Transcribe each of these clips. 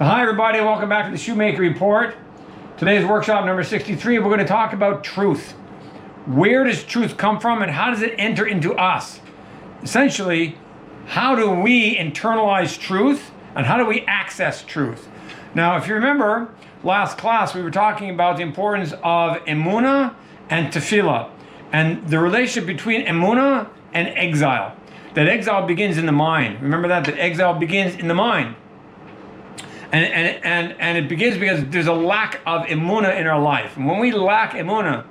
Hi everybody, welcome back to the Shoemaker Report. Today's workshop number 63. We're going to talk about truth. Where does truth come from and how does it enter into us? Essentially, how do we internalize truth and how do we access truth? Now, if you remember, last class we were talking about the importance of Emunah and Tefillah and the relationship between Emunah and exile. That exile begins in the mind. Remember that exile begins in the mind. And it begins because there's a lack of Emunah in our life. And when we lack Emunah,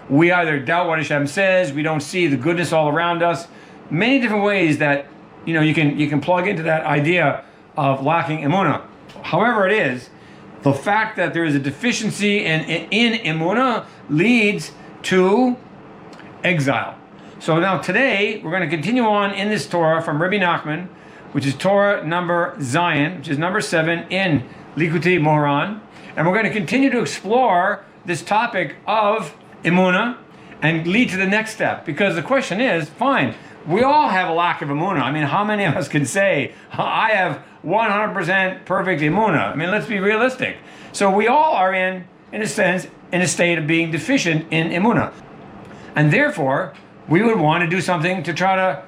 we either doubt what Hashem says, we don't see the goodness all around us. Many different ways that you can plug into that idea of lacking Emunah. However it is, the fact that there is a deficiency in Emunah leads to exile. So now today, we're going to continue on in this Torah from Rebbe Nachman, which is Torah number Zion, which is number 7 in Likutei Moharan. And we're going to continue to explore this topic of Emunah and lead to the next step. Because the question is, fine, we all have a lack of Emunah. I mean, how many of us can say, I have 100% perfect Emunah? I mean, let's be realistic. So we all are in a sense, in a state of being deficient in Emunah. And therefore, we would want to do something to try to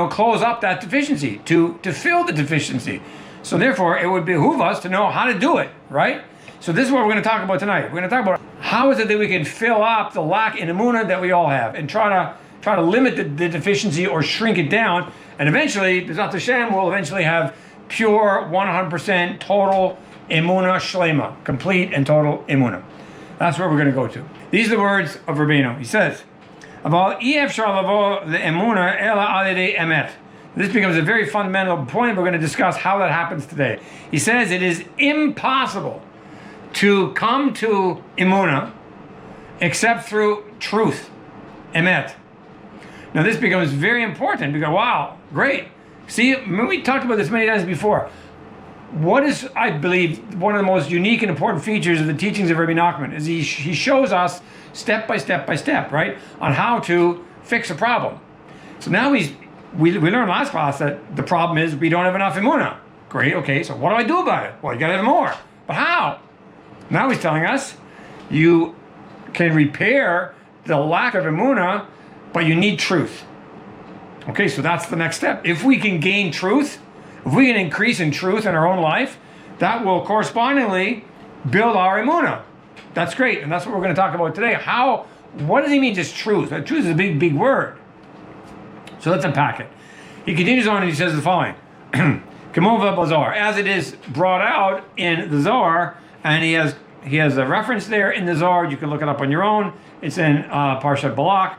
close up that deficiency, to fill the deficiency. So therefore, it would behoove us to know how to do it, right? So this is what we're going to talk about tonight. We're going to talk about how is it that we can fill up the lack in Emunah that we all have and try to limit the deficiency or shrink it down. And eventually, B'ezrat Hashem will eventually have pure 100% total Emunah Shlema, complete and total Emunah. That's where we're going to go to. These are the words of Rabbeinu. He says, this becomes a very fundamental point. We're going to discuss how that happens today. He says it is impossible to come to Emunah except through truth, Emet. Now this becomes very important because, wow, great. See, we talked about this many times before. What is, I believe, one of the most unique and important features of the teachings of Rebbe Nachman is he shows us step by step by step, right, on how to fix a problem. So now we learned last class that the problem is we don't have enough Emunah. Great, okay, so what do I do about it? Well, you gotta have more. But how? Now he's telling us you can repair the lack of Emunah, but you need truth. Okay, so that's the next step. If we can gain truth, if we can increase in truth in our own life, that will correspondingly build our Emunah. That's great, and that's what we're going to talk about today. What does he mean just truth? Truth is a big, big word. So let's unpack it. He continues on and he says the following. As it is brought out in the Zohar, and he has a reference there in the Zohar. You can look it up on your own. It's in Parshat Balak.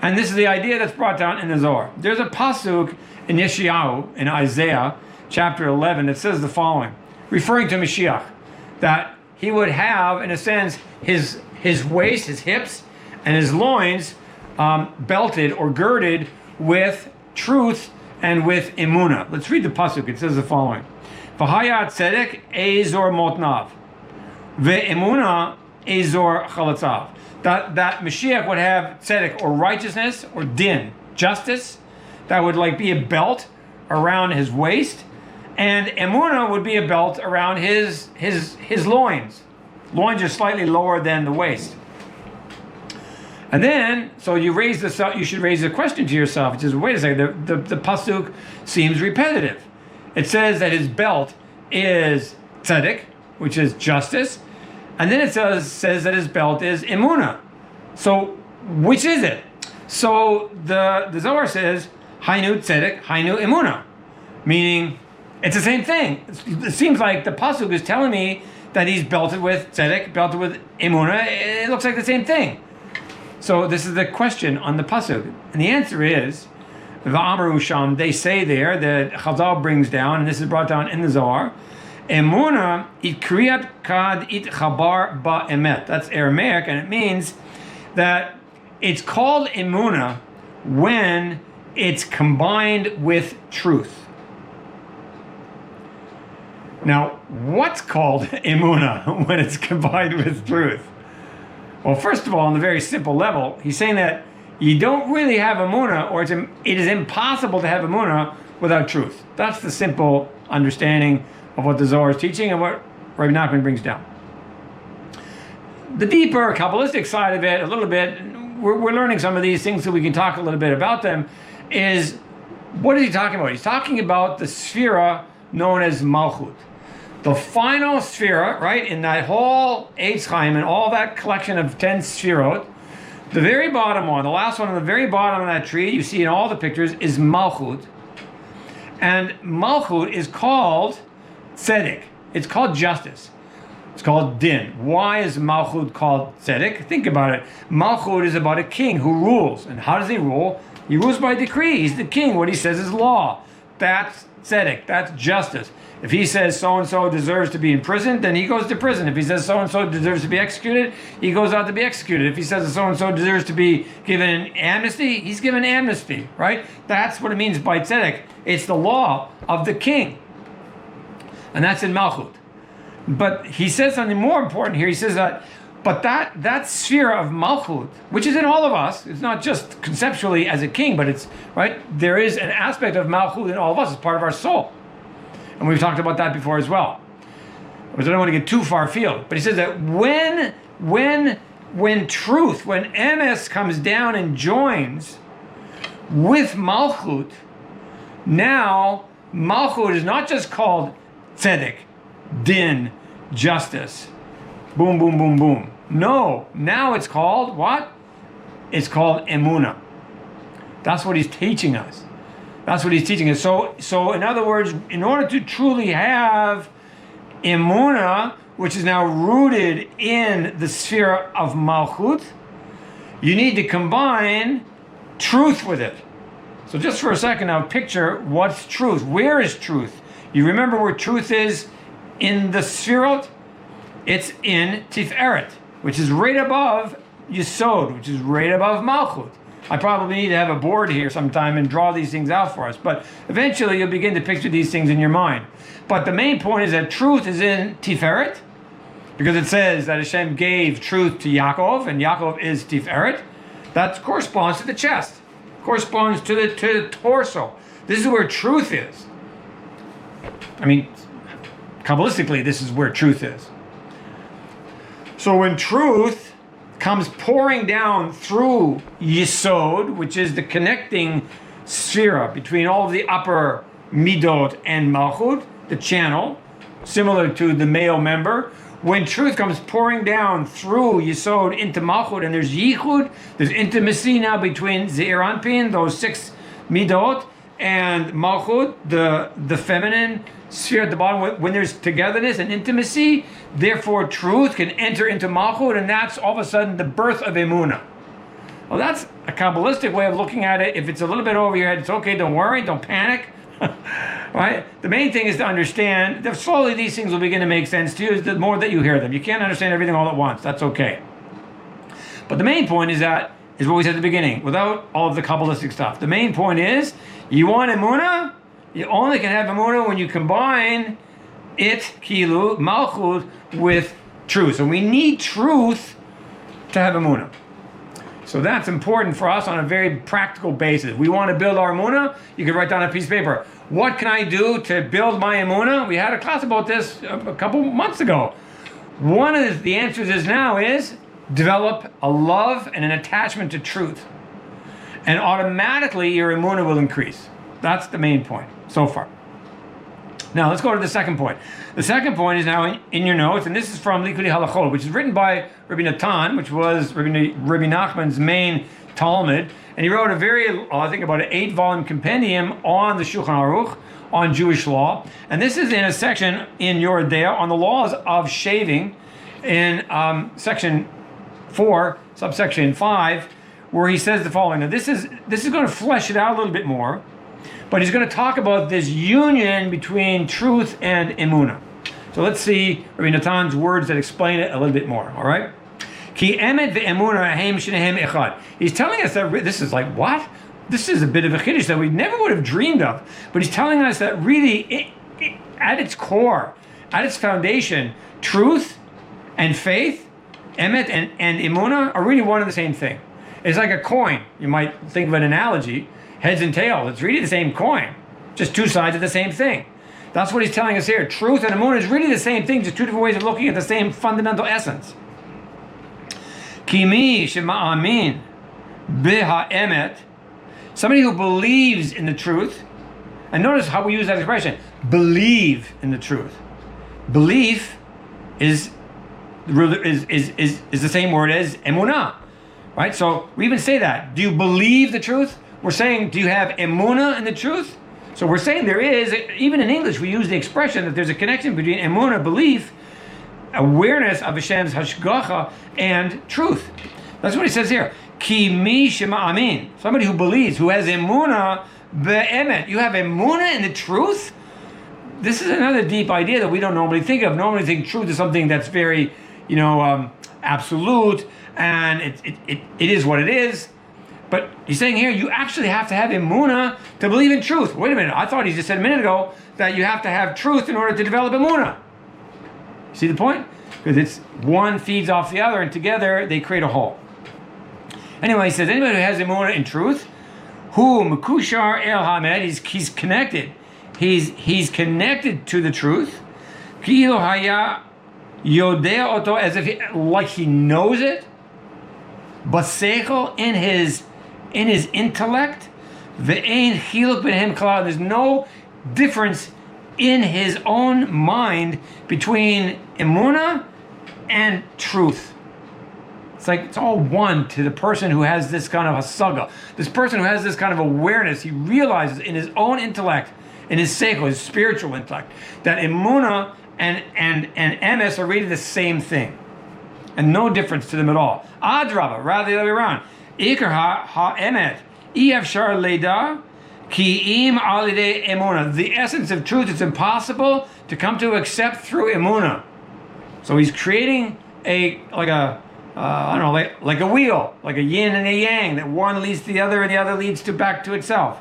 And this is the idea that's brought down in the Zohar. There's a pasuk in Yeshayahu, in Isaiah, chapter 11, that says the following, referring to Mashiach, that he would have, in a sense, his waist, his hips, and his loins belted or girded with truth and with Emunah. Let's read the pasuk. It says the following: V'haya tzedek ezor motnav, ve'emunah ezor chalatzav. That Mashiach would have tzedek or righteousness or din, justice, that would be a belt around his waist. And Emunah would be a belt around his loins. Loins are slightly lower than the waist. And then, so you should raise a question to yourself. It says, wait a second, the pasuk seems repetitive. It says that his belt is tzedek, which is justice. And then it says that his belt is Emunah. So, which is it? So the Zohar says, Hainu tzedek, Hainu Emunah. Meaning, it's the same thing. It seems like the pasuk is telling me that he's belted with tzedek, belted with Emunah. It looks like the same thing. So this is the question on the pasuk. And the answer is, V'amru sham, they say there, that Chazal brings down, and this is brought down in the Zohar, Emunah it kriyat kad it chabar ba emet. That's Aramaic, and it means that it's called Emunah when it's combined with truth. Now, what's called Emunah when it's combined with truth? Well, first of all, on the very simple level, he's saying that you don't really have Emunah, or it is impossible to have Emunah without truth. That's the simple understanding of what the Zohar is teaching and what Rebbe Nachman brings down. The deeper Kabbalistic side of it, a little bit, we're learning some of these things so we can talk a little bit about them, is what is he talking about? He's talking about the sphera known as Malchut. The final sphera, right, in that whole Eitz Chaim and all that collection of 10 sphirot, the very bottom one, the last one on the very bottom of that tree, you see in all the pictures, is Malchut. And Malchut is called Tzaddik. It's called justice. It's called din. Why is Malchut called Tzaddik? Think about it. Malchut is about a king who rules. And how does he rule? He rules by decree. He's the king. What he says is law. That's Tzaddik. That's justice. If he says so-and-so deserves to be in prison, then he goes to prison. If he says so-and-so deserves to be executed, he goes out to be executed. If he says so-and-so deserves to be given an amnesty, he's given amnesty, right? That's what it means by tzedek. It's the law of the king. And that's in Malchut. But he says something more important here. He says that, but that sphere of Malchut, which is in all of us, it's not just conceptually as a king, but it's, right? There is an aspect of Malchut in all of us. It's part of our soul. And we've talked about that before as well. But I don't want to get too far afield. But he says that when truth, when Emes comes down and joins with Malchut, now Malchut is not just called Tzedek, Din, justice, boom, boom, boom, boom. No, now it's called what? It's called Emunah. That's what he's teaching us. That's what he's teaching us. So in other words, in order to truly have Emunah, which is now rooted in the sphere of Malchut, you need to combine truth with it. So just for a second now, picture what's truth. Where is truth? You remember where truth is in the sphirot? It's in Tiferet, which is right above Yesod, which is right above Malchut. I probably need to have a board here sometime and draw these things out for us. But eventually you'll begin to picture these things in your mind. But the main point is that truth is in Tiferet, because it says that Hashem gave truth to Yaakov, and Yaakov is Tiferet. That corresponds to the chest, corresponds to the torso. This is where truth is. I mean, Kabbalistically, this is where truth is. So when truth comes pouring down through yesod, which is the connecting sphere between all of the upper midot and malchut, the channel, similar to the male member. When truth comes pouring down through yesod into malchut, and there's yichud, there's intimacy now between Zera and Pin, those 6 midot, and malchut, the feminine sphere at the bottom. When there's togetherness and intimacy, therefore truth can enter into malchut, and that's all of a sudden the birth of Emunah. Well, that's a Kabbalistic way of looking at it. If it's a little bit over your head, it's okay, don't worry, don't panic. Right? The main thing is to understand that slowly these things will begin to make sense to you the more that you hear them. You can't understand everything all at once. That's okay. But the main point is what we said at the beginning, without all of the Kabbalistic stuff. The main point is, you want Emunah? You only can have Emunah when you combine it, kilu, malchut, with truth. So we need truth to have Emunah. So that's important for us on a very practical basis. We want to build our Emunah. You can write down a piece of paper. What can I do to build my Emunah? We had a class about this a couple months ago. One of the answers is develop a love and an attachment to truth. And automatically your Emunah will increase. That's the main point so far. Now let's go to the second point. The second point is now in your notes, and this is from Likutei Halachot, which is written by Rebbe Nachman, which was Rebbe Nachman's main Talmud, and he wrote a very, I think about an 8-volume compendium on the Shulchan Aruch, on Jewish law. And this is in a section in your Dea on the laws of shaving in section 4, subsection 5, where he says the following. Now this is going to flesh it out a little bit more, but he's going to talk about this union between truth and Emunah. So let's see Rebbe Nachman's words that explain it a little bit more, all right? Ki Emet ve'Emunah heim shnehem echad. He's telling us that this is like, what? This is a bit of a chiddush that we never would have dreamed of. But he's telling us that really, at its core, at its foundation, truth and faith, Emet and Emunah, are really one and the same thing. It's like a coin. You might think of an analogy, heads and tails. It's really the same coin, just 2 sides of the same thing. That's what he's telling us here. Truth and Emunah is really the same thing, just two different ways of looking at the same fundamental essence. Kimi shema'amin biha emet, somebody who believes in the truth. And notice how we use that expression, believe in the truth. Belief is the same word as emunah, right? So we even say that. Do you believe the truth? We're saying, do you have emunah in the truth? So we're saying there is, even in English, we use the expression that there's a connection between emunah, belief, awareness of Hashem's hashgacha, and truth. That's what he says here. Ki mi shema amin. Somebody who believes, who has emunah be'emet. You have emunah in the truth? This is another deep idea that we don't normally think of. Normally think truth is something that's very, absolute, and it is what it is. But he's saying here, you actually have to have emunah to believe in truth. Wait a minute, I thought he just said a minute ago that you have to have truth in order to develop emunah. See the point? Because it's one feeds off the other, and together they create a whole. Anyway, he says, anybody who has emunah in truth, who mekushar el hamed, he's connected. He's connected to the truth. Ki'ilo haya yodea oto, as if like he knows it. Basechel, in his intellect. Ve'ein chiluk b'nehem klal. There's no difference in his own mind between emunah and truth. It's like it's all one to the person who has this kind of hasaga. This person who has this kind of awareness, he realizes in his own intellect, in his seichel, his spiritual intellect, that emunah and emes are really the same thing, and no difference to them at all. Adraba, rather the other way around. Ikar ha emet efshar leda ki im alidei emunah. The essence of truth is impossible to come to accept through emunah. So he's creating like a wheel, like a yin and a yang, that one leads to the other and the other leads back to itself.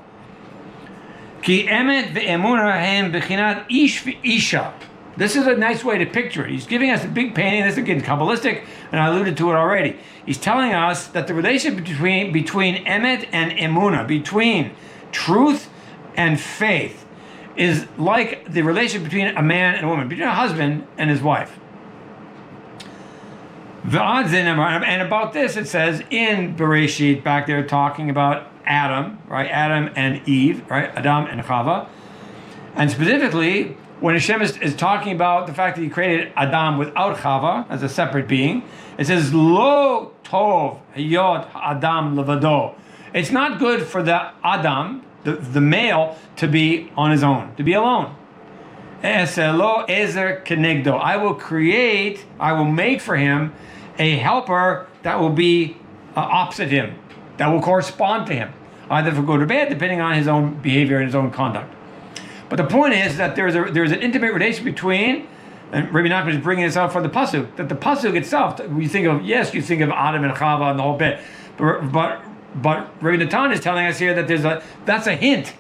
Ki emet ve'emunah hem bechinat ish ve'isha. This is a nice way to picture it. He's giving us a big painting. This is again Kabbalistic, and I alluded to it already. He's telling us that the relationship between emet and emunah, between truth and faith, is like the relationship between a man and a woman, between a husband and his wife. And about this, it says in Bereshit, back there, talking about Adam, right? Adam and Eve, right? Adam and Chava. And specifically, when Hashem is talking about the fact that he created Adam without Chava as a separate being, it says, Lo tov hayot Adam levado. It's not good for the Adam, the male, to be on his own, to be alone. Eselo ezer kenegdo. I will make for him a helper that will be opposite him, that will correspond to him, either for good or bad, depending on his own behavior and his own conduct. But the point is that there's an intimate relation between, and Rebbe Nachman is bringing this out for the pasuk, that the pasuk itself, you think of Adam and Chava and the whole bit, but Rebbe Nachman is telling us here that that's a hint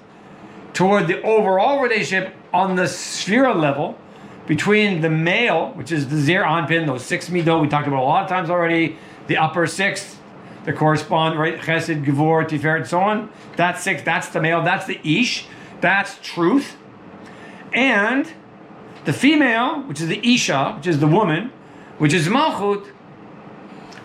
toward the overall relationship on the sphere level between the male, which is the Zera anpin, those 6 midot we talked about a lot of times already, the upper 6 that correspond, right, Chesed, Gevor, Tiferet, and so on. That's 6, that's the male, that's the Ish, that's truth. And the female, which is the Isha, which is the woman, which is Malchut.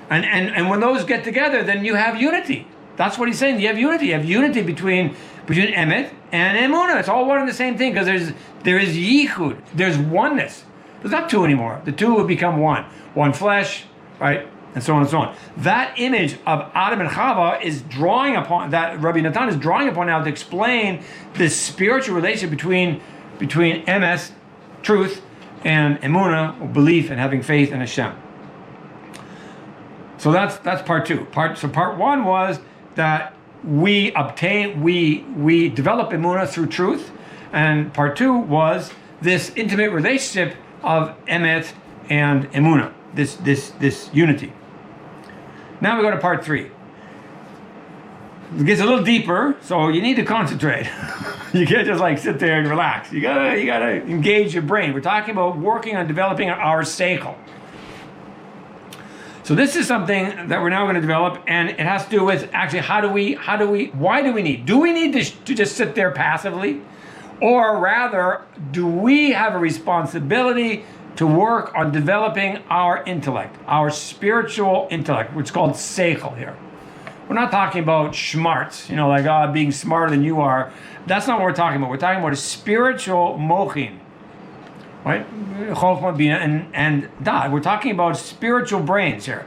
And when those get together, then you have unity. That's what he's saying. You have unity. You have unity between Emet and Emunah. It's all one and the same thing, because there is yichud. There's oneness. There's not two anymore. The two will become one. One flesh, right? And so on and so on. That image of Adam and Chava is drawing upon, that Rabbi Natan is drawing upon now to explain this spiritual relationship between Emes, truth, and Emunah, or belief and having faith in Hashem. So that's part two. Part one was that we develop Emunah through truth, and part two was this intimate relationship of Emet and Emunah, this unity. Now we go to part three. It gets a little deeper, so you need to concentrate. You can't just like sit there and relax. You gotta engage your brain. We're talking about working on developing our seichel. So this is something that we're now going to develop, and it has to do with actually do we need to just sit there passively, Or rather, do we have a responsibility to work on developing our intellect, our spiritual intellect, which is called seichel here? We're not talking about schmarts, like being smarter than you are. That's not what we're talking about. We're talking about a spiritual mochin, right? Chokhmah, bina, and dad. We're talking about spiritual brains here.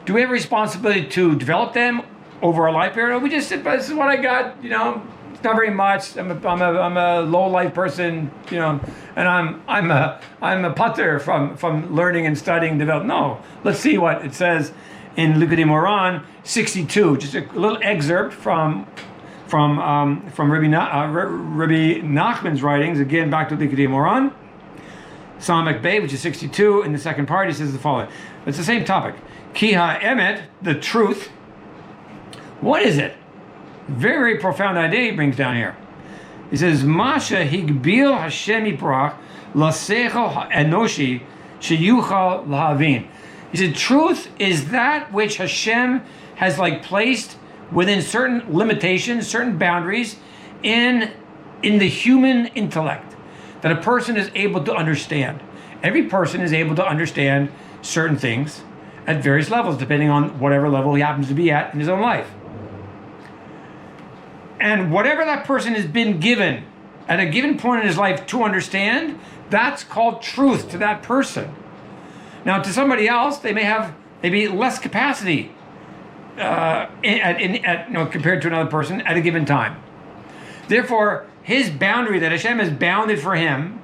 Do we have a responsibility to develop them over our life period? Or we just say, this is what I got, it's not very much. I'm a low life person, and I'm a putter from learning and studying, develop. No, let's see what it says in Likutei Moharan 62. Just a little excerpt from Rebbe Nachman's writings. Again, back to Likutei Moharan, Samek Bey, which is 62. In the second part, he says the following. It's the same topic. Ki Emet, the truth. What is it? Very profound idea he brings down here. He says, Masha higbil Hashem yiprach lasechel enoshi sheyuchal lahavin. He said, truth is that which Hashem has placed within certain limitations, certain boundaries in the human intellect that a person is able to understand. Every person is able to understand certain things at various levels, depending on whatever level he happens to be at in his own life. And whatever that person has been given at a given point in his life to understand, that's called truth to that person. Now, to somebody else, they may have maybe less capacity compared to another person at a given time. Therefore, his boundary that Hashem has bounded for him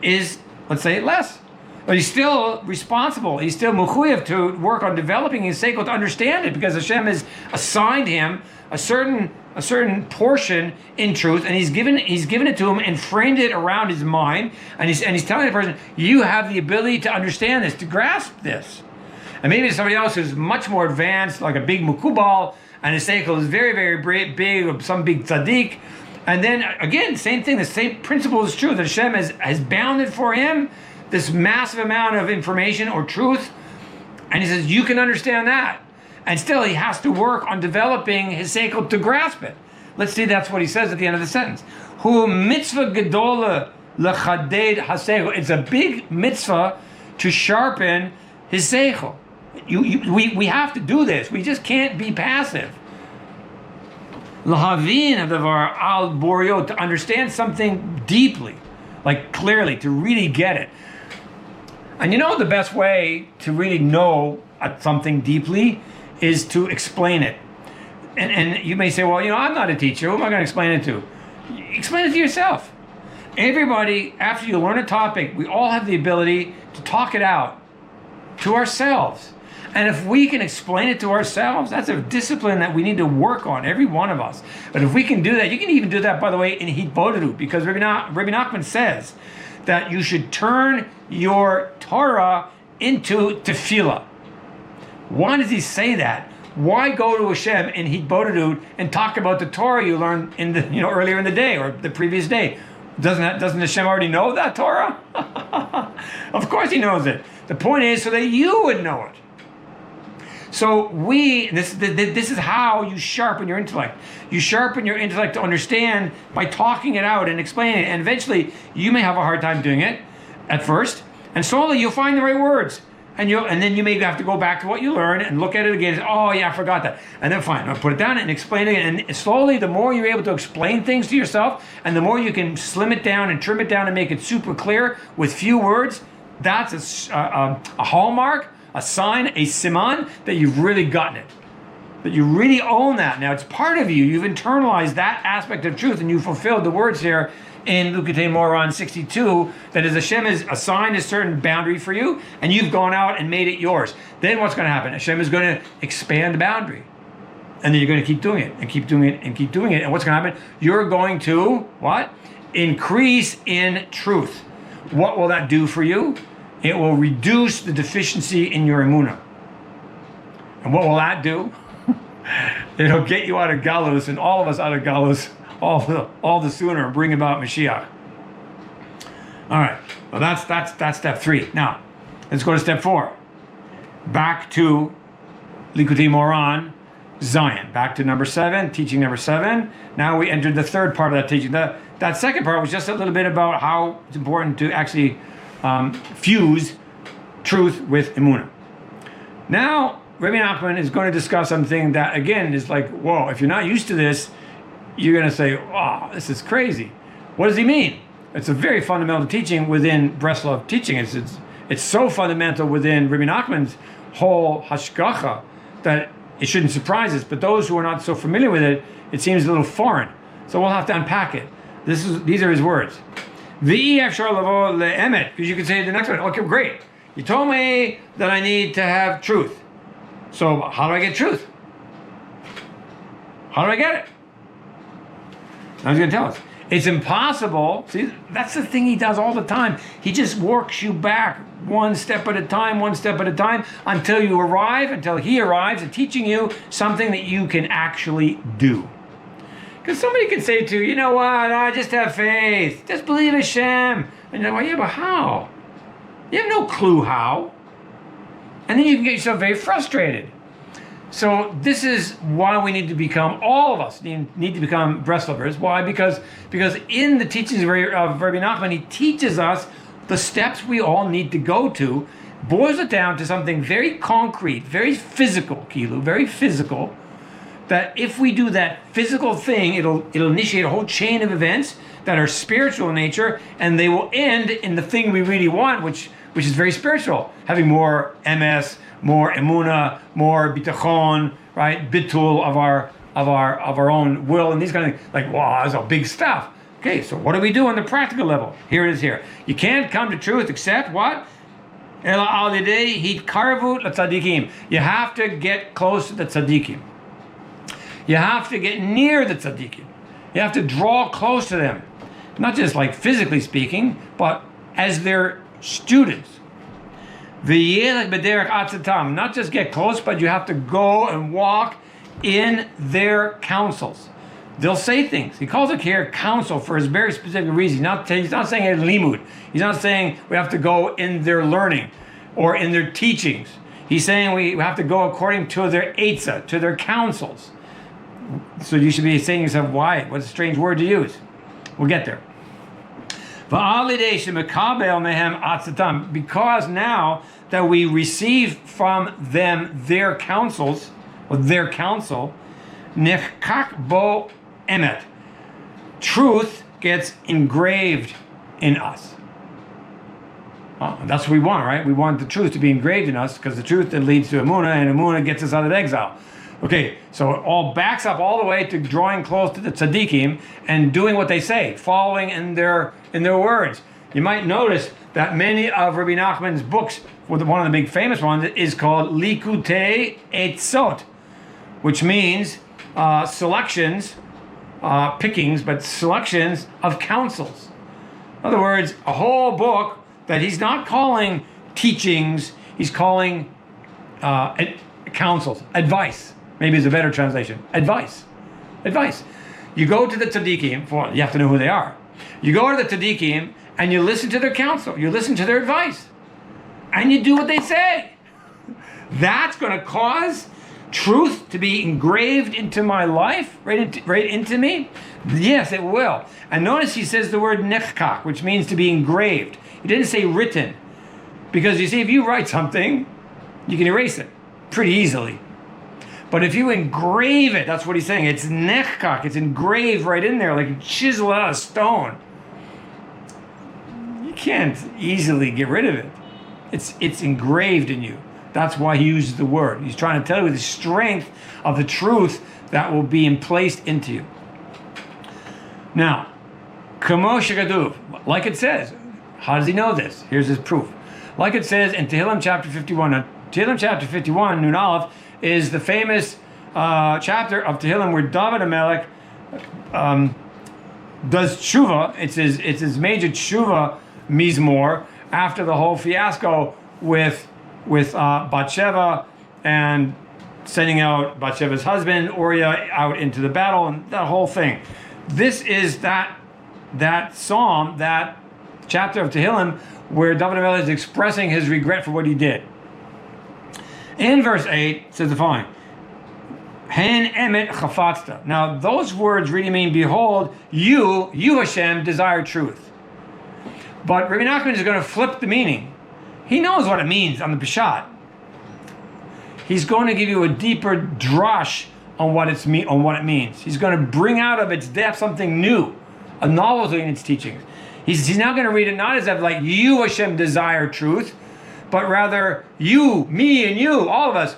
is, let's say, less. But he's still responsible. He's still mechuyev to work on developing his seichel to understand it, because Hashem has assigned him a certain portion in truth, and he's given it to him and framed it around his mind, and he's telling the person, you have the ability to understand this, to grasp this. And maybe somebody else who's much more advanced, like a big mukubal, and his seichel is very, very big, or some big tzaddik. And then again, same thing, the same principle is true, that Hashem has bounded for him this massive amount of information or truth, and he says, you can understand that. And still, he has to work on developing his seichel to grasp it. Let's see, that's what he says at the end of the sentence. Hu mitzvah gedola lechaded haseichel. It's a big mitzvah to sharpen his seichel. We have to do this. We just can't be passive. Lahavin adavar al borio, to understand something deeply, like clearly, to really get it. And the best way to really know something deeply is to explain it. And you may say, well, I'm not a teacher. Who am I going to explain it to? Explain it to yourself. Everybody, after you learn a topic, we all have the ability to talk it out to ourselves. And if we can explain it to ourselves, that's a discipline that we need to work on, every one of us. But if we can do that, you can even do that, by the way, in hitbodedut, because Rebbe Nachman says that you should turn your Torah into tefillah. Why does he say that? Why go to Hashem in hitbodedut and talk about the Torah you learned in the earlier in the day or the previous day? Doesn't Hashem already know that Torah? Of course he knows it. The point is so that you would know it. So this is how you sharpen your intellect. You sharpen your intellect to understand by talking it out and explaining it. And eventually, you may have a hard time doing it at first. And slowly, you'll find the right words. And then you may have to go back to what you learned and look at it again. Oh, yeah, I forgot that. And then fine, I'll put it down and explain it. And slowly, the more you're able to explain things to yourself, and the more you can slim it down and trim it down and make it super clear with few words, that's a hallmark, a sign, a siman that you've really gotten it. That you really own that. Now, it's part of you. You've internalized that aspect of truth, and you fulfilled the words here in Likutei Moharan 62, that as Hashem has assigned a certain boundary for you, and you've gone out and made it yours. Then what's going to happen? Hashem is going to expand the boundary. And then you're going to keep doing it, and keep doing it, and keep doing it. And what's going to happen? You're going to, what? Increase in truth. What will that do for you? It will reduce the deficiency in your Emunah. And what will that do? It'll get you out of galus, and all of us out of galus, all the sooner, and bring about Mashiach. All right, well that's step 3. Now, let's go to step 4. Back to Likutei Moharan Zion. Back to number 7, teaching number 7. Now we entered the third part of that teaching. That second part was just a little bit about how it's important to actually fuse truth with Emunah. Now, Rebbe Nachman is going to discuss something that, again, is like, whoa, if you're not used to this, you're going to say, oh, this is crazy. What does he mean? It's a very fundamental teaching within Breslov teaching. It's so fundamental within Rebbe Nachman's whole hashgacha that it shouldn't surprise us. But those who are not so familiar with it, it seems a little foreign. So we'll have to unpack it. These are his words. Emet, because you can say the next one, okay, great. You told me that I need to have truth. So how do I get truth? How do I get it? Now he's going to tell us. It's impossible. See, that's the thing he does all the time. He just works you back one step at a time, until he arrives at teaching you something that you can actually do. Because somebody can say to you, you know what, I just have faith. Just believe Hashem. And you're like, well, yeah, but how? You have no clue how. And then you can get yourself very frustrated. So this is why we need to become, all of us need to become Breslovers. Why? Because in the teachings of Rebbe Nachman, he teaches us the steps we all need to go to, boils it down to something very concrete, very physical, very physical, that if we do that physical thing, it'll initiate a whole chain of events that are spiritual in nature, and they will end in the thing we really want, which is very spiritual, having more MS, more Emunah, more bitachon, right? Bitul of our own will, and these kind of things. Like, wow, that's a big stuff. Okay, so what do we do on the practical level? Here it is here. You can't come to truth except what? You have to get close to the tzaddikim. You have to get near the tzaddikim. You have to draw close to them. Not just like physically speaking, but as their students. Not just get close, but you have to go and walk in their counsels. They'll say things. He calls it here counsel for a very specific reason. He's not saying a limud. He's not saying we have to go in their learning or in their teachings. He's saying we have to go according to their eitzah, to their counsels. So you should be saying to yourself, why? What a strange word to use. We'll get there. Because now that we receive from them their counsels, or their counsel, nechkak bo emet, truth gets engraved in us. Well, that's what we want, right? We want the truth to be engraved in us, because the truth that leads to Emunah, and Emunah gets us out of exile. Okay, so it all backs up all the way to drawing close to the tzaddikim and doing what they say, following in their words. You might notice that many of Rebbe Nachman's books, one of the big famous ones, is called Likutei Yesod, which means selections, pickings, but selections of counsels. In other words, a whole book that he's not calling teachings, he's calling counsels, advice. Maybe is a better translation. Advice. You go to the tzaddikim, you have to know who they are. You go to the tzaddikim and you listen to their counsel. You listen to their advice. And you do what they say. That's going to cause truth to be engraved into my life, right into me? Yes, it will. And notice he says the word nechkak, which means to be engraved. He didn't say written. Because you see, if you write something, you can erase it pretty easily. But if you engrave it, that's what he's saying. It's nechkak. It's engraved right in there, like a chisel out of stone. You can't easily get rid of it. It's engraved in you. That's why he uses the word. He's trying to tell you the strength of the truth that will be placed into you. Now, kamo shekaduv, like it says. How does he know this? Here's his proof. Like it says in Tehillim chapter 51. Now, Tehillim chapter 51, Nun Aleph, is the famous chapter of Tehillim where David HaMelech does tshuva. It's his major tshuva mizmor after the whole fiasco with Bathsheba and sending out Bathsheba's husband Uriah out into the battle and that whole thing. This is that psalm, that chapter of Tehillim where David HaMelech is expressing his regret for what he did. In verse 8, it says the following: Hen emet chafatzta. Now, those words really mean, behold, you Hashem, desire truth. But Rebbe Nachman is going to flip the meaning. He knows what it means on the Peshat. He's going to give you a deeper drush on what it means. He's going to bring out of its depth something new, a novelty in its teachings. He's now going to read it not as if like you, Hashem, desire truth, but rather you, me, and you, all of us,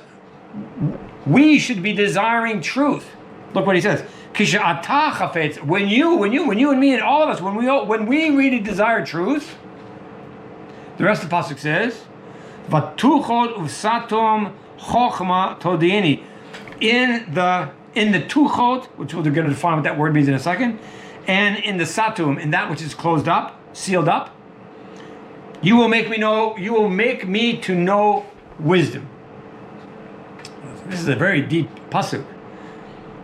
we should be desiring truth. Look what he says. When you and me and all of us, when we really desire truth, the rest of the pasuk says, "Vatuchot usatum chochma todieni." In the tuchot, which we're going to define what that word means in a second, and in the satum, in that which is closed up, sealed up, you will make me to know wisdom. This is a very deep pasuk.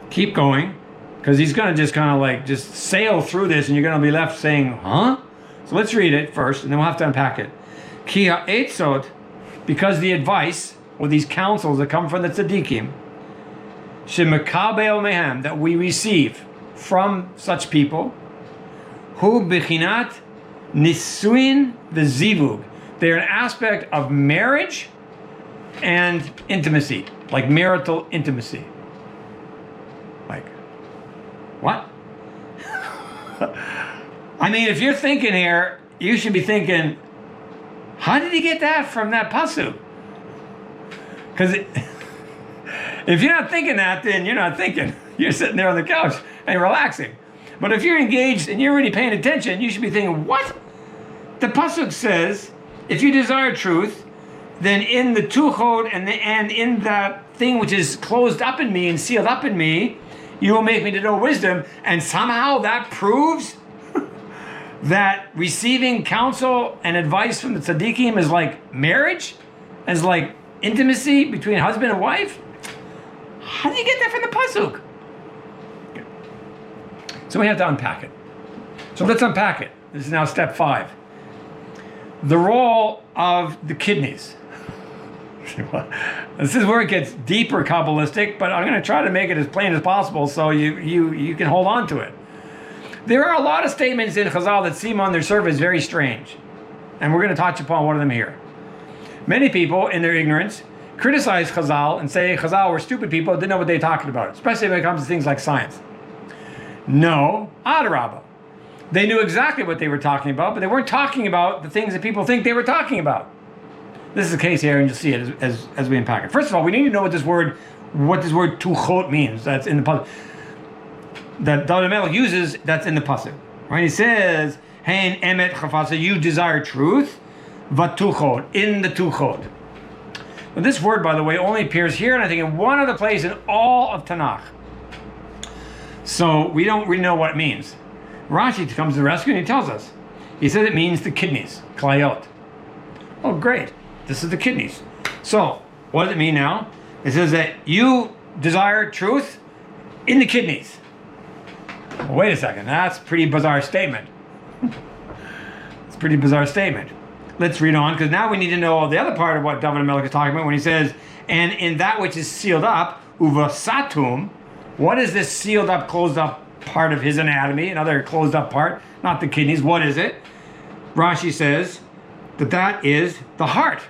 Keep going, because he's going to just kind of like just sail through this, and you're going to be left saying, huh? So let's read it first, and then we'll have to unpack it. Ki ha'etzot, because the advice, or these counsels that come from the tzaddikim, shemekabel mehem, that we receive from such people, hu bechinat nisuin v'zivug. They're an aspect of marriage and intimacy, like marital intimacy. Like, what? I mean, if you're thinking here, you should be thinking, how did he get that from that pasuk? Because if you're not thinking that, then you're not thinking. You're sitting there on the couch and relaxing. But if you're engaged and you're really paying attention, you should be thinking, what? The pasuk says, if you desire truth, then in the tuchot and in that thing which is closed up in me and sealed up in me, you will make me to know wisdom. And somehow that proves that receiving counsel and advice from the tzaddikim is like marriage, as like intimacy between husband and wife. How do you get that from the pasuk? So we have to unpack it. So let's unpack it. This is now step 5. The role of the kidneys. This is where it gets deeper Kabbalistic, but I'm going to try to make it as plain as possible so you can hold on to it. There are a lot of statements in Chazal that seem on their surface very strange, and we're going to touch upon one of them here. Many people, in their ignorance, criticize Chazal and say Chazal were stupid people, didn't know what they were talking about, especially when it comes to things like science. No, Adarabah. They knew exactly what they were talking about, but they weren't talking about the things that people think they were talking about. This is the case here, and you'll see it as we unpack it. First of all, we need to know what this word tuchot means. That's in the pasuk. That David Melech uses, that's in the pasuk. Right? He says, Hein emet chafasa, you desire truth, vatuchot, in the tuchot. Now, this word, by the way, only appears here, and I think in one other place in all of Tanakh. So we don't really know what it means. Rashi comes to the rescue and he tells us. He says it means the kidneys, klayot. Oh, great. This is the kidneys. So, what does it mean now? It says that you desire truth in the kidneys. Well, wait a second. That's a pretty bizarre statement. It's a pretty bizarre statement. Let's read on, because now we need to know the other part of what David Melech is talking about when he says, and in that which is sealed up, uvasatum. What is this sealed up, closed up part of his anatomy? Another closed up part, not the kidneys. What is it? Rashi says that is the heart.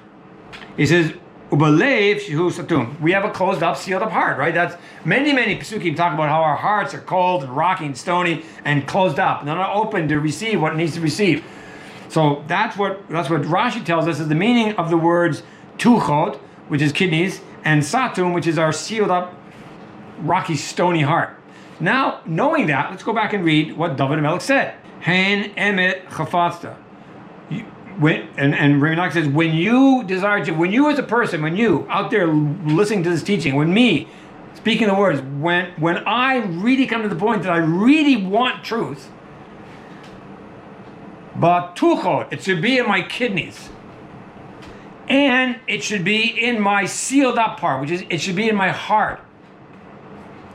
He says, Ubalev shehu satum. We have a closed up, sealed up heart, right? That's many psukim talk about how our hearts are cold and rocky and stony and closed up. They're not open to receive what it needs to receive. So that's what Rashi tells us is the meaning of the words tuchot, which is kidneys, and satum, which is our sealed up, rocky, stony heart. Now, knowing that, let's go back and read what David Melech said. Hein emet chafatzta. And Rebbe Nachman says, when you desire to, when you as a person, when you out there listening to this teaching, when me speaking the words, when I really come to the point that I really want truth, but tuchot, it should be in my kidneys, and it should be in my sealed up part, which is it should be in my heart.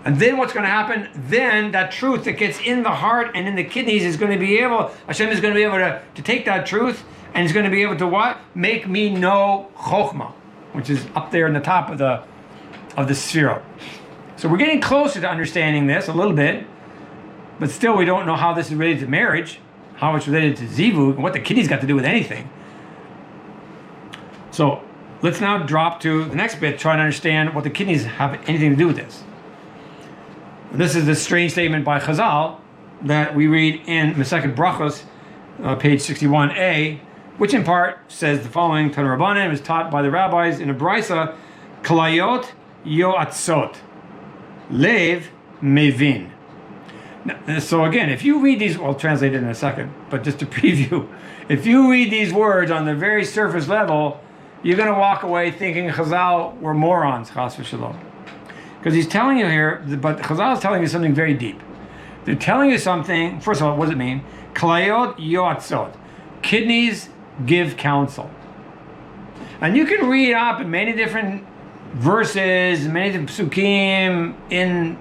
And then what's going to happen? Then that truth that gets in the heart and in the kidneys is going to be able, Hashem is going to be able to take that truth and he's going to be able to what? Make me know chokhmah, which is up there in the top of the sphere. So we're getting closer to understanding this a little bit, but still we don't know how this is related to marriage, how it's related to zivug, and what the kidneys got to do with anything. So let's now drop to the next bit, trying to understand what the kidneys have anything to do with this. This is the strange statement by Chazal that we read in Masechet Brachos, page 61a, which in part says the following: Tanur Rabbanan was taught by the rabbis in a brisa, Kalayot yoatzot, lev mevin. Now, so again, if you read these, I'll translate it in a second, but just to preview, if you read these words on the very surface level, you're going to walk away thinking Chazal were morons, chas v'shalom. Because he's telling you here, but Chazal is telling you something very deep. They're telling you something, first of all, what does it mean? Kalayot yoatzot. Kidneys give counsel. And you can read up in many different verses, many different psukim in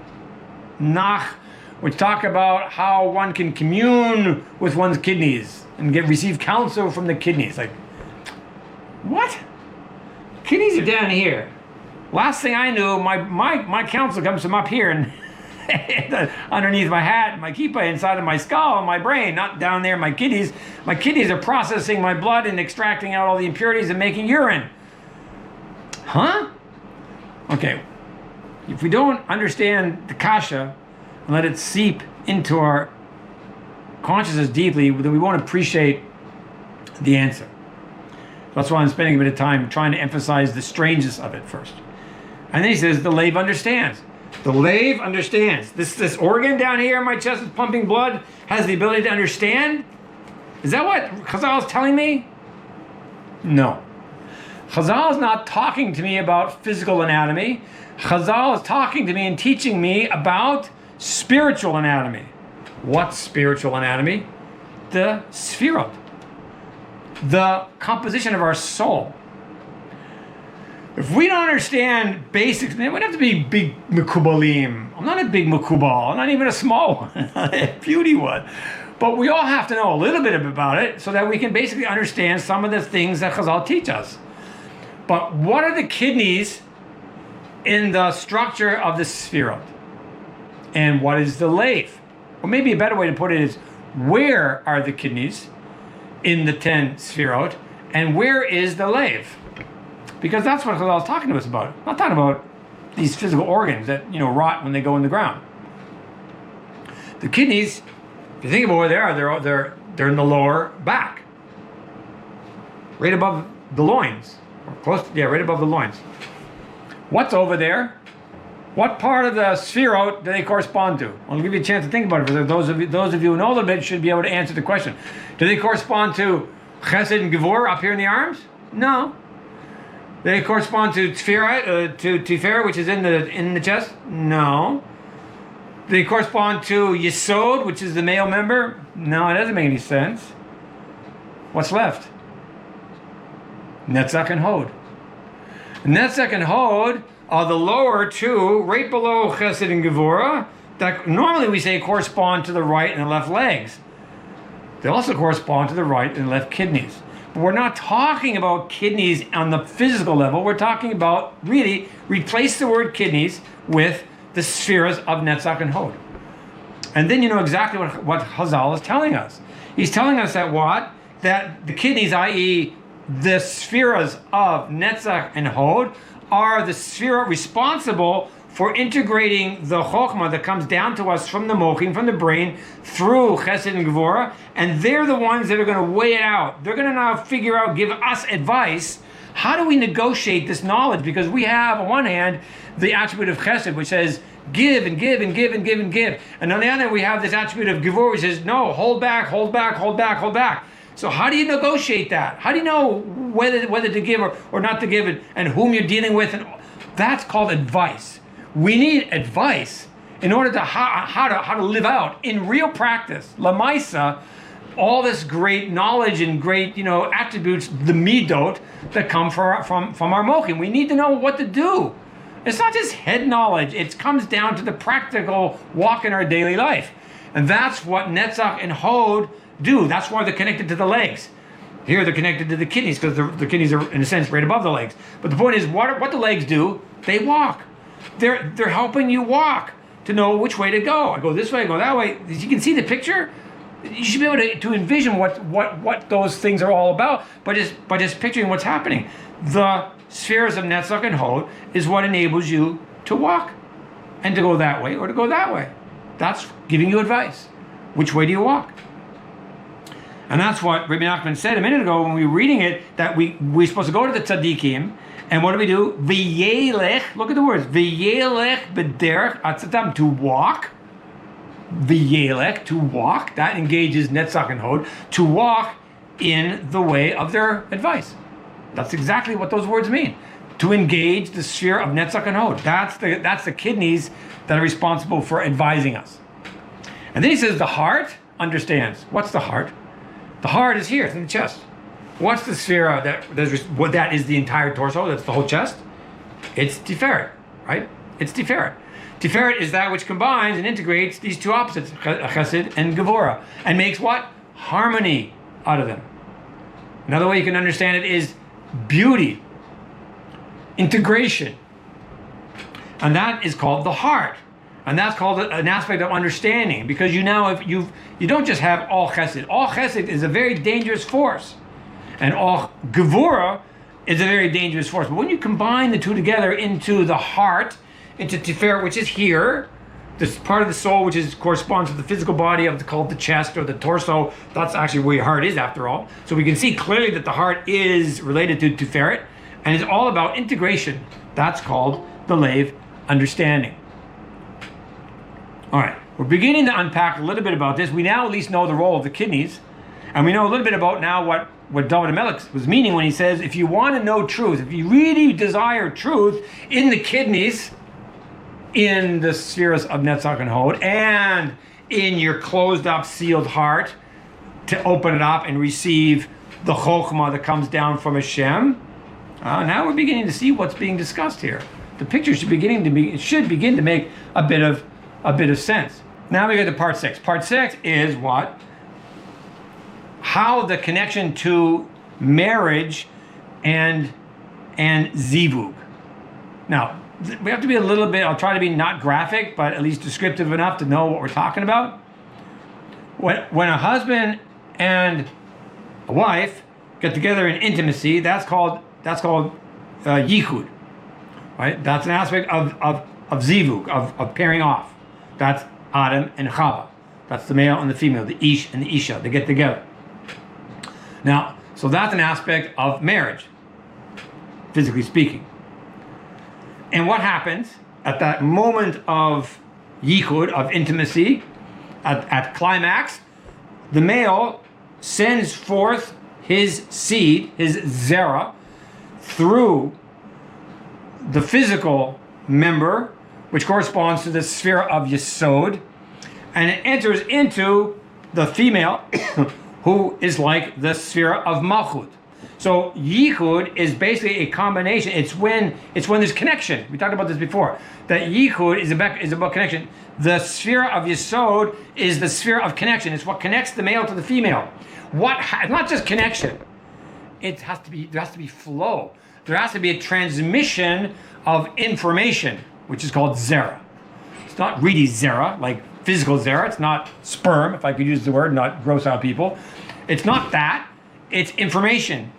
Nach, which talk about how one can commune with one's kidneys and receive counsel from the kidneys. Like, what? Kidneys are down here. Last thing I knew, my counsel comes from up here and underneath my hat, my kippah, inside of my skull and my brain, not down there. My kidneys are processing my blood and extracting out all the impurities and making urine. Huh? Okay. If we don't understand the kasha and let it seep into our consciousness deeply, then we won't appreciate the answer. That's why I'm spending a bit of time trying to emphasize the strangeness of it first. And then he says, the lave understands. The lave understands. This organ down here in my chest is pumping blood, has the ability to understand? Is that what Chazal is telling me? No. Chazal is not talking to me about physical anatomy. Chazal is talking to me and teaching me about spiritual anatomy. What spiritual anatomy? The sefirot. The composition of our soul. If we don't understand basics, we don't have to be big mekubalim. I'm not a big mekubal. I'm not even a small one. A beauty one. But we all have to know a little bit about it so that we can basically understand some of the things that Chazal teach us. But what are the kidneys in the structure of the sefirot? And what is the lave? Or maybe a better way to put it is, where are the kidneys in the 10 sefirot? And where is the lave? Because that's what Chazal is talking to us about. I'm not talking about these physical organs that rot when they go in the ground. The kidneys, if you think about where they are, they're in the lower back, right above the loins, or close. Yeah, right above the loins. What's over there? What part of the sefirot do they correspond to? I'll give you a chance to think about it. For those of you who know a little bit should be able to answer the question. Do they correspond to chesed and gevur up here in the arms? No. They correspond to tiferet, which is in the chest? No. They correspond to yesod, which is the male member? No, it doesn't make any sense. What's left? Netzach and hod. Netzach and hod are the lower two, right below chesed and gevura, that normally we say correspond to the right and the left legs. They also correspond to the right and left kidneys. We're not talking about kidneys on the physical level. We're talking about, really, replace the word kidneys with the spheres of Netzach and Hod. And then you know exactly what Chazal is telling us. He's telling us that what? That the kidneys, i.e. the spheres of Netzach and Hod, are the sphere responsible for integrating the chokhmah that comes down to us from the mochin, from the brain, through chesed and gevura, and they're the ones that are going to weigh it out. They're going to now figure out, give us advice. How do we negotiate this knowledge? Because we have, on one hand, the attribute of chesed, which says, give and give and give and give and give. And on the other hand, we have this attribute of gevura, which says, no, hold back, hold back, hold back, hold back. So how do you negotiate that? How do you know whether to give or not to give it, and whom you're dealing with? And that's called advice. We need advice in order to how to live out in real practice. Lamaisa, all this great knowledge and great attributes, the midot that come from our mochin. We need to know what to do. It's not just head knowledge. It comes down to the practical walk in our daily life, and that's what Netzach and Hod do. That's why they're connected to the legs. Here they're connected to the kidneys because the kidneys are in a sense right above the legs. But the point is, what the legs do? They walk. They're helping you walk to know which way to go. I go this way, I go that way. You can see the picture. You should be able to envision what those things are all about by just picturing what's happening. The spheres of Netzach and Hod is what enables you to walk and to go that way or to go that way. That's giving you advice. Which way do you walk? And that's what Rebbe Nachman said a minute ago when we were reading it, that we're supposed to go to the tzaddikim, and what do? V'yelech, look at the words, v'yelech b'derech atzatam, to walk. V'yelech, to walk, that engages Netzach and Hod, to walk in the way of their advice. That's exactly what those words mean. To engage the sphere of Netzach and Hod. That's the kidneys that are responsible for advising us. And then he says the heart understands. What's the heart? The heart is here, it's in the chest. What's the sphere that is the entire torso? That's the whole chest. It's Tiferet, right? It's Tiferet. Tiferet is that which combines and integrates these two opposites, Chesed and Gevurah, and makes what? Harmony out of them. Another way you can understand it is beauty, integration. And that is called the heart. And that's called an aspect of understanding, because you don't just have all chesed. All chesed is a very dangerous force, and all gevurah is a very dangerous force. But when you combine the two together into the heart, into tiferet, which is here, this part of the soul which corresponds to the physical body called the chest or the torso, that's actually where your heart is after all. So we can see clearly that the heart is related to tiferet, and it's all about integration. That's called the Lev understanding. All right, we're beginning to unpack a little bit about this. We now at least know the role of the kidneys, and we know a little bit about now what David HaMelech was meaning when he says, if you want to know truth, if you really desire truth in the kidneys, in the spheres of Netzach and Hod, and in your closed up, sealed heart, to open it up and receive the chokhmah that comes down from Hashem, now we're beginning to see what's being discussed here. The picture should begin to make a bit of sense. Now we get to part 6. Part 6 is what? How the connection to marriage and zivug. Now, we have to be a little bit, I'll try to be not graphic, but at least descriptive enough to know what we're talking about. When a husband and a wife get together in intimacy, that's called yichud. Right? That's an aspect of zivug, of pairing off. That's Adam and Chava. That's the male and the female, the ish and the isha. They get together. Now, so that's an aspect of marriage, physically speaking. And what happens at that moment of yichud, of intimacy, at climax, the male sends forth his seed, his Zera, through the physical member, which corresponds to the sphere of yesod, and it enters into the female, who is like the sphere of malchut. So yichud is basically a combination. It's when there's connection. We talked about this before. That yichud is about connection. The sphere of yesod is the sphere of connection. It's what connects the male to the female. Not just connection. There has to be flow. There has to be a transmission of information, which is called Zera. It's not really Zera, like physical Zera. It's not sperm, if I could use the word, not gross out people. It's not that. It's information.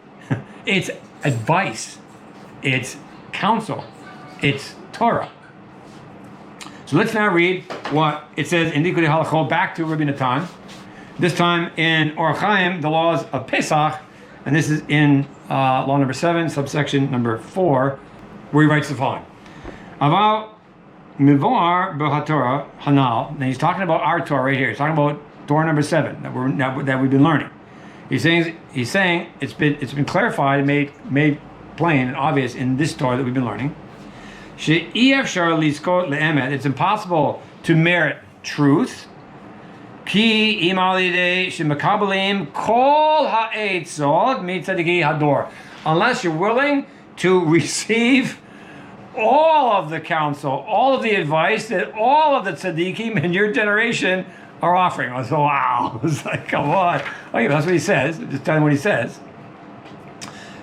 It's advice. It's counsel. It's Torah. So let's now read what it says in Likutei Halachot, back to Rebbe Nachman. This time in Orach Chaim, the laws of Pesach, and this is in law number 7, subsection number 4, where he writes the following. Aval mivar b'haTorah hanal. And he's talking about our Torah right here. He's talking about Torah number 7 that we've been learning. He's saying it's been clarified and made plain and obvious in this Torah that we've been learning. She'iyafshar lizkot le'emet. It's impossible to merit truth. Ki imalidei shemakabalim kol ha'etzod mitzadiki hador. Unless you're willing to receive all of the counsel, all of the advice that all of the tzaddikim in your generation are offering. I was like, wow. It's like, come on. Okay, that's what he says. Just tell him what he says.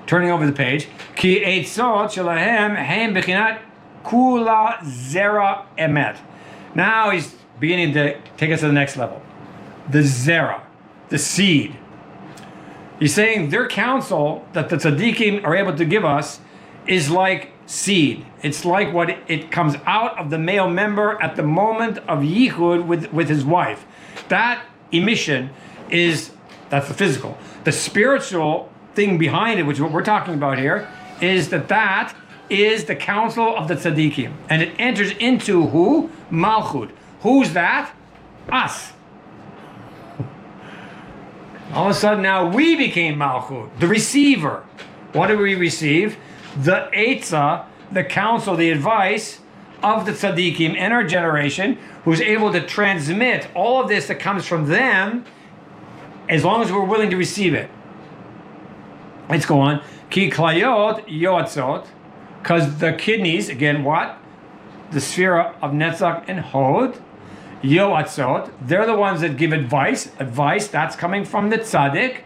Turning over the page. Ki etzod shelahem heim bechinat kula zera emet. Now he's beginning to take us to the next level. The zera, the seed. He's saying their counsel that the tzaddikim are able to give us is like seed. It's like what it comes out of the male member at the moment of yichud with his wife. That emission that's the physical. The spiritual thing behind it, which is what we're talking about here, is that is the counsel of the tzaddikim. And it enters into who? Malchut. Who's that? Us. All of a sudden now we became Malchut, the receiver. What do we receive? The Eitzah, the counsel, the advice of the tzaddikim in our generation, who's able to transmit all of this that comes from them, as long as we're willing to receive it. Let's go on. Ki klayot yoatzot, because the kidneys, again, what? The sphere of Netzach and Hod, yoatzot, they're the ones that give advice. Advice, that's coming from the tzaddik.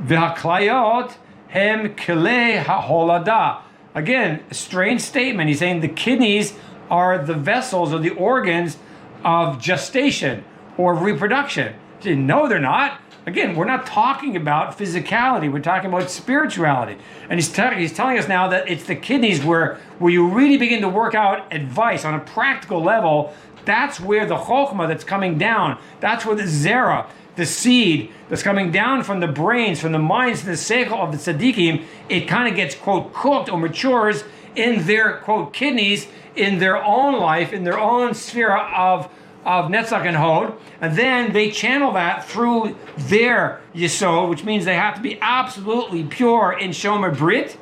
V'haklayot hem kelei ha'holada. Again, a strange statement. He's saying the kidneys are the vessels or the organs of gestation or reproduction. No, they're not. Again, we're not talking about physicality. We're talking about spirituality. And he's telling us now that it's the kidneys where you really begin to work out advice on a practical level. That's where the chokhmah that's coming down, that's where the zera, the seed that's coming down from the brains, from the minds, the seichel of the tzaddikim, it kind of gets, quote, cooked or matures in their, quote, kidneys, in their own life, in their own sphere of Netzach and Hod, and then they channel that through their yesod, which means they have to be absolutely pure in Shomer Brit.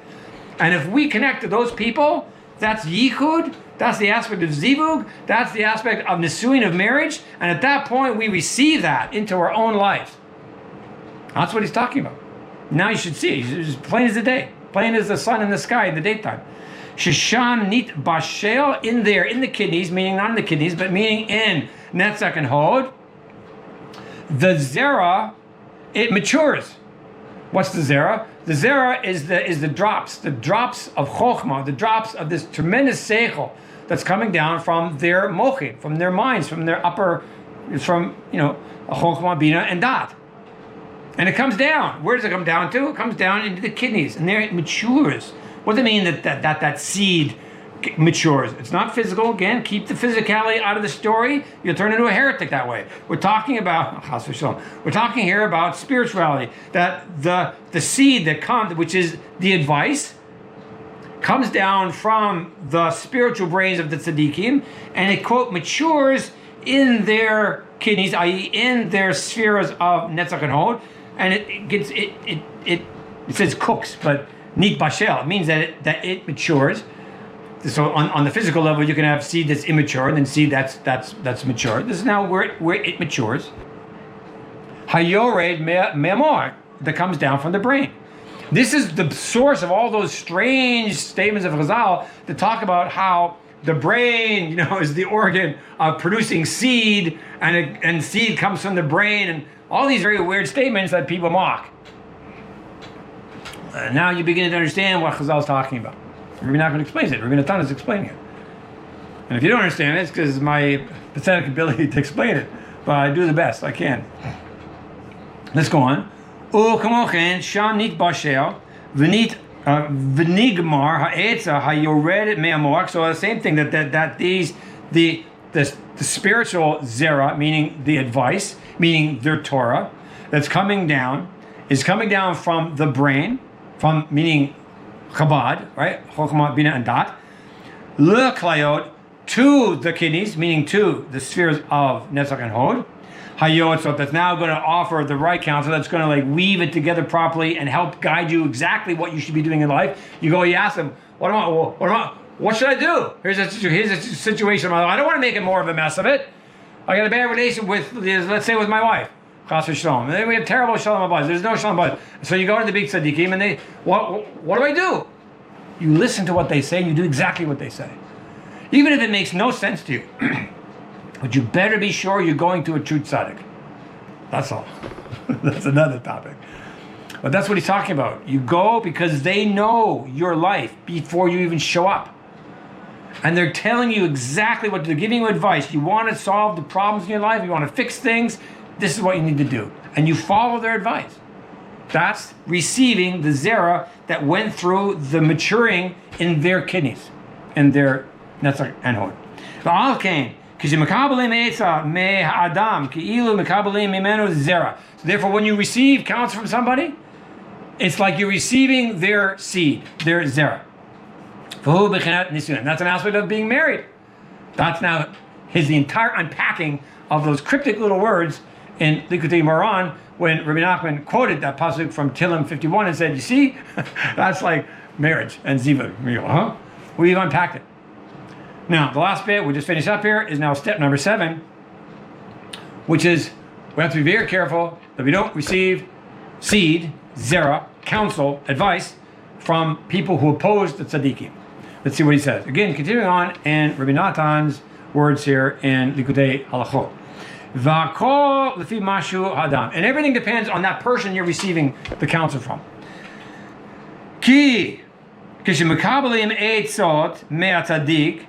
And if we connect to those people, that's yichud, that's the aspect of zivug, that's the aspect of nesuin, of marriage, and at that point we receive that into our own lives. That's what he's talking about. Now you should see, it's plain as the day, plain as the sun in the sky in the daytime. Shisham nit bashel, in there, in the kidneys, meaning not in the kidneys, but meaning in Netzach and Hod. The Zera, it matures. What's the Zera? The Zera is the drops of Chokhmah, the drops of this tremendous seichel that's coming down from their mochin, from their minds, from their upper, from, Chokhmah, Bina, and Dat. And it comes down. Where does it come down to? It comes down into the kidneys, and there it matures. What does it mean that seed matures? It's not physical. Again, keep the physicality out of the story. You'll turn into a heretic that way. We're talking about, we're talking here about spirituality. That the seed that comes, which is the advice, comes down from the spiritual brains of the tzaddikim, and it, quote, matures in their kidneys, i.e. in their spheres of Netzach and Hod, and it says cooks, but nit bashel, it means that it matures. So on the physical level, you can have seed that's immature, and then seed that's mature. This is now where it matures. Hayored me'amor, that comes down from the brain. This is the source of all those strange statements of Chazal that talk about how the brain, is the organ of producing seed, and seed comes from the brain, and all these very weird statements that people mock. Now you begin to understand what Chazal is talking about. Rebbe Nachman explains it. Rebbe Nachman is explaining it. And if you don't understand it, it's because my pathetic ability to explain it. But I do the best I can. Let's go on. U'kamochin sham nit bashel v'nit v'nigmar ha'etza hayored me'amor. So the same thing that these the spiritual zera, meaning the advice, meaning their Torah, that's coming down, is coming down from the brain, from meaning Chabad, right? Chokhmah, Bina, and Dat. L'klayot, to the kidneys, meaning to the spheres of Netzach and Hod. Hayotzot, that's now going to offer the right counsel, that's going to weave it together properly and help guide you exactly what you should be doing in life. You ask them, what should I do? Here's a situation in my life. I don't want to make it more of a mess of it. I got a bad relation with, let's say, with my wife. Chas v'shalom. And then we have terrible shalom abad. There's no shalom abad. So you go to the big tzaddikim and what do I do? You listen to what they say and you do exactly what they say. Even if it makes no sense to you. But you better be sure you're going to a true tzaddik. That's all. That's another topic. But that's what he's talking about. You go because they know your life before you even show up. And they're telling you exactly what they're giving you advice. You want to solve the problems in your life, you want to fix things, this is what you need to do. And you follow their advice. That's receiving the Zera that went through the maturing in their kidneys, in their netzach and hod. So therefore, when you receive counsel from somebody, it's like you're receiving their seed, their Zera. That's an aspect of being married. That's now the entire unpacking of those cryptic little words in Likutei Moharan when Rebbe Nachman quoted that pasuk from Tehillim 51 and said, you see, that's like marriage and zivug. You go, huh? We've unpacked it. Now, the last bit, we just finished up here, is now step number 7, which is we have to be very careful that we don't receive seed, Zera, counsel, advice from people who oppose the tzaddikim. Let's see what he says. Again, continuing on in Rebbe Natan's words here in Likutei Halachot. V'akol lefi mashu hadam. And everything depends on that person you're receiving the counsel from. Ki kishemekabelim yesod me'atzadik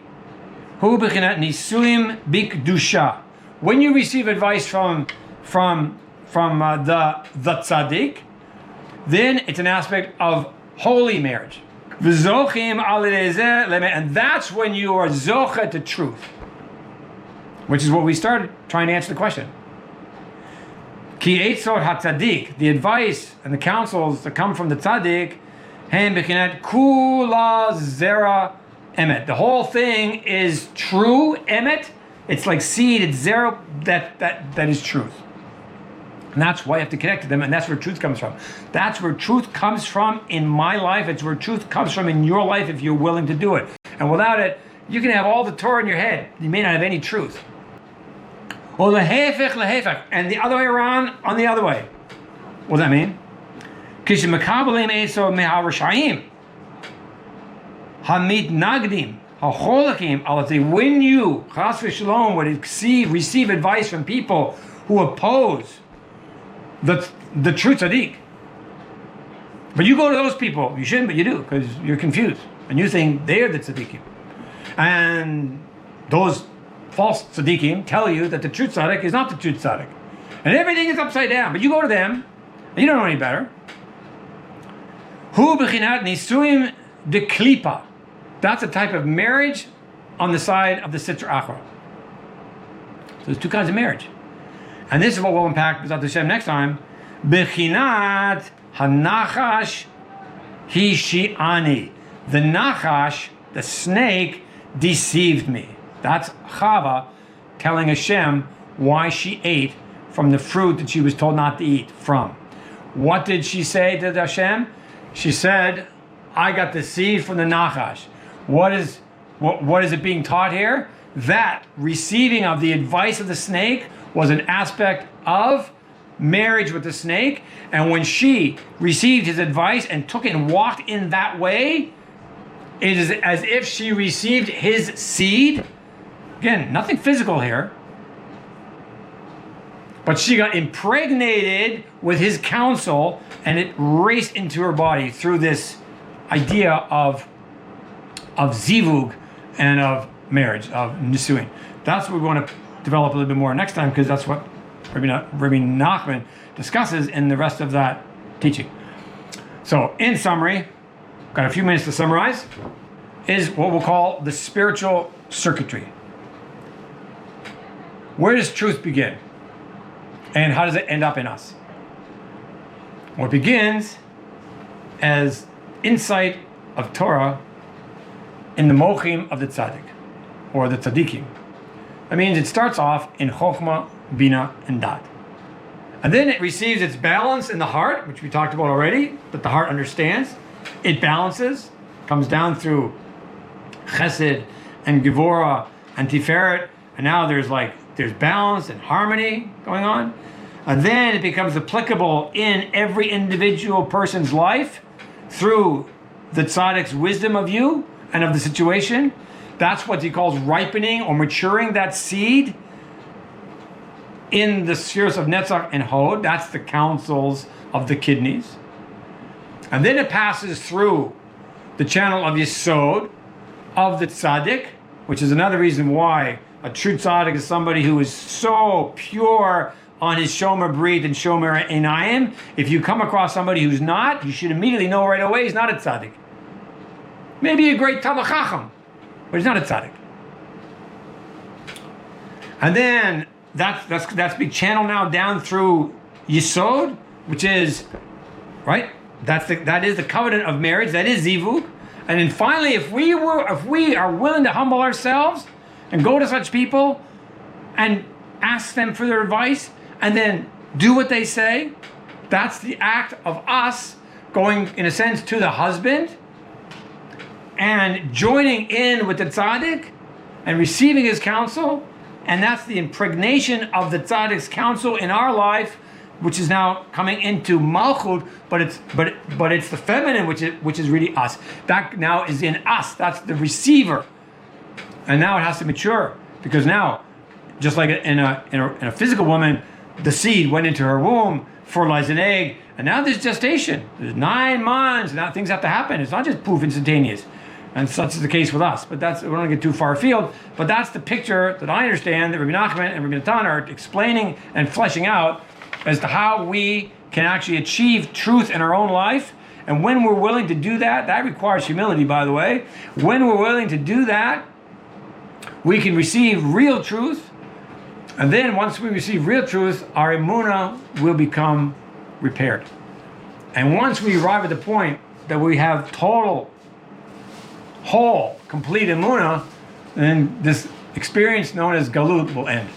hu b'chinat nisuim bikdusha. When you receive advice from the tzaddik, then it's an aspect of holy marriage. And that's when you are zocha to truth, which is what we started trying to answer the question. Ki yesod haTzaddik, the advice and the counsels that come from the tzaddik, hem b'chinat kula zera emet. The whole thing is true emet. It's like seed. It's zera that is truth. And that's why you have to connect to them, and that's where truth comes from. That's where truth comes from in my life. It's where truth comes from in your life if you're willing to do it. And without it, you can have all the Torah in your head. You may not have any truth. Or lehefech lehefech, and the other way around on the other way. What does that mean? Kishemekabelim yesod me'harashayim hamit nagdim hacholakim alati. When you chas v'shalom would receive advice from people who oppose the true tzaddik, but you go to those people, you shouldn't, but you do, because you're confused and you think they're the tzaddikim, and those false tzaddikim tell you that the true tzaddik is not the true tzaddik, and everything is upside down. But you go to them and you don't know any better. Hu b'chinat nisuim de kelipah. That's a type of marriage on the side of the sitra achra. So there's two kinds of marriage. And this is what we'll unpack B'ezrat Hashem next time. Bechinat hanachash hishi'ani. The nachash, the snake, deceived me. That's Chava telling Hashem why she ate from the fruit that she was told not to eat from. What did she say to Hashem? She said, I got the seed from the nachash. What is it being taught here? That receiving of the advice of the snake was an aspect of marriage with the snake, and when she received his advice and took it and walked in that way, it is as if she received his seed. Again, nothing physical here, but she got impregnated with his counsel, and it raced into her body through this idea of zivug and of marriage, of nisuin. That's what we want to develop a little bit more next time, because that's what Rebbe Nachman discusses in the rest of that teaching. So, in summary, got a few minutes to summarize, is what we'll call the spiritual circuitry. Where does truth begin? And how does it end up in us? Well, it begins as insight of Torah in the mochin of the tzaddik, or the tzaddikim. That means it starts off in chokhmah, bina, and dat. And then it receives its balance in the heart, which we talked about already, that the heart understands. It balances, comes down through chesed and gevurah and tiferet, and now there's balance and harmony going on. And then it becomes applicable in every individual person's life through the tzaddik's wisdom of you and of the situation. That's what he calls ripening or maturing that seed in the spheres of netzach and hod. That's the counsels of the kidneys. And then it passes through the channel of yesod of the tzaddik, which is another reason why a true tzaddik is somebody who is so pure on his shomer brit and shomer einayim. If you come across somebody who's not, you should immediately know right away he's not a tzaddik. Maybe a great Talmid Chacham, but he's not a tzaddik. And then that's being channeled now down through yesod, which is right. That is the covenant of marriage. That is zivug. And then finally, if we are willing to humble ourselves and go to such people and ask them for their advice and then do what they say, that's the act of us going, in a sense, to the husband and joining in with the tzaddik and receiving his counsel. And that's the impregnation of the tzaddik's counsel in our life, which is now coming into malchut, but it's the feminine, which is really us. That now is in us. That's the receiver, and now it has to mature, because now, just like in a physical woman, the seed went into her womb, fertilized an egg, and now there's gestation. There's 9 months. Now things have to happen. It's not just poof, instantaneous. And such is the case with us. But we don't want to get too far afield. But that's the picture that I understand that Rebbe Nachman and Rebbe Natan are explaining and fleshing out as to how we can actually achieve truth in our own life. And when we're willing to do that, that requires humility, by the way. When we're willing to do that, we can receive real truth. And then once we receive real truth, our Emunah will become repaired. And once we arrive at the point that we have total, whole, complete Emunah, then this experience known as Galut will end.